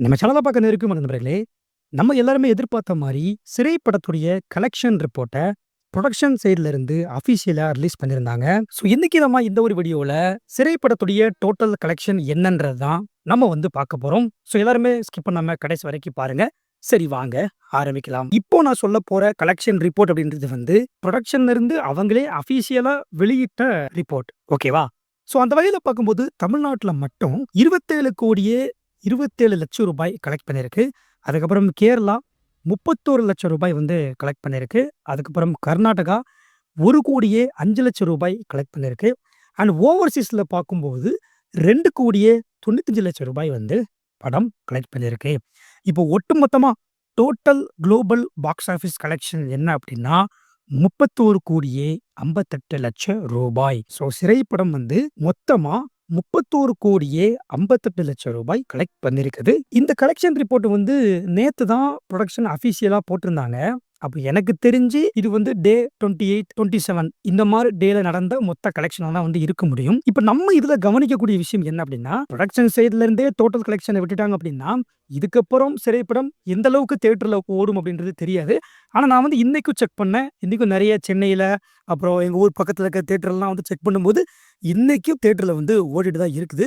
நம்ம சேனல பார்க்க நெருக்கும் நண்பர்களே, நம்ம எல்லாருமே எதிர்பார்த்த மாரி, சிறை படத்துடைய கலெக்ஷன் ரிப்போர்ட்ட புரொடக்ஷன் சைட்ல இருந்து அஃபிஷியலா ரிலீஸ் பண்ணியிருந்தாங்க. ஸோ இன்னைக்கு நம்ம இந்த ஒரு வீடியோல சிறை படத்துடைய டோட்டல் கலெக்ஷன் என்னன்றது தான் நம்ம வந்து பார்க்க போறோம். ஸோ எல்லாருமே ஸ்கிப் பண்ணாம கடைசி வரைக்கும் பாருங்க. சரி வாங்க ஆரம்பிக்கலாம். இப்போ நான் சொல்லப் போற கலெக்ஷன் ரிப்போர்ட் அப்படின்றது வந்து புரொடக்ஷன்ல இருந்து அவங்களே அஃபிஷியலா வெளியிட்ட ரிப்போர்ட். ஓகேவா? ஸோ அந்த வகையில பார்க்கும்போது தமிழ்நாட்டுல மட்டும் 27,27,00,000 கலெக்ட் பண்ணியிருக்கு. அதுக்கப்புறம் கேரளா 31,00,000 வந்து கலெக்ட் பண்ணியிருக்கு. அதுக்கப்புறம் கர்நாடகா 1,05,00,000 கலெக்ட் பண்ணியிருக்கு. அண்ட் ஓவர்சீஸ்ல பார்க்கும்போது 2,95,00,000 வந்து படம் கலெக்ட் பண்ணியிருக்கு. இப்போ ஒட்டுமொத்தமா total global box office collection என்ன அப்படின்னா, 31,58,00,000. ஸோ சிறை படம் வந்து மொத்தமா 31,58,00,000 கலெக்ட் பண்ணியிருக்குது. இந்த கலெக்ஷன் ரிப்போர்ட் வந்து நேத்து தான் புரொடக்ஷன் அஃபிஷியலா போட்டிருந்தாங்க. அப்ப எனக்கு தெரிஞ்சு இது வந்து டே 28, 27 இந்த மாரி டேல நடந்த மொத்த கலெக்ஷனா தான் வந்து இருக்க முடியும். இப்ப நம்ம இதுல கவனிக்கக்கூடிய விஷயம் என்ன அப்படின்னா, புரொடக்ஷன் சைட்ல இருந்தே டோட்டல் கலெக்ஷன விட்டுட்டாங்க அப்படின்னா, இதுக்கப்புறம் திரைப்படம் எந்த அளவுக்கு தியேட்டர்ல ஓடும் அப்படின்றது தெரியாது. ஆனா நான் வந்து இன்னைக்கும் செக் பண்ணேன். இன்னைக்கும் நெறைய சென்னையில, அப்புறம் எங்க ஊர் பக்கத்துல இருக்க தியேட்டர்லாம் வந்து செக் பண்ணும்போது, இன்னைக்கும் தியேட்டர்ல வந்து ஓடிட்டு தான் இருக்குது.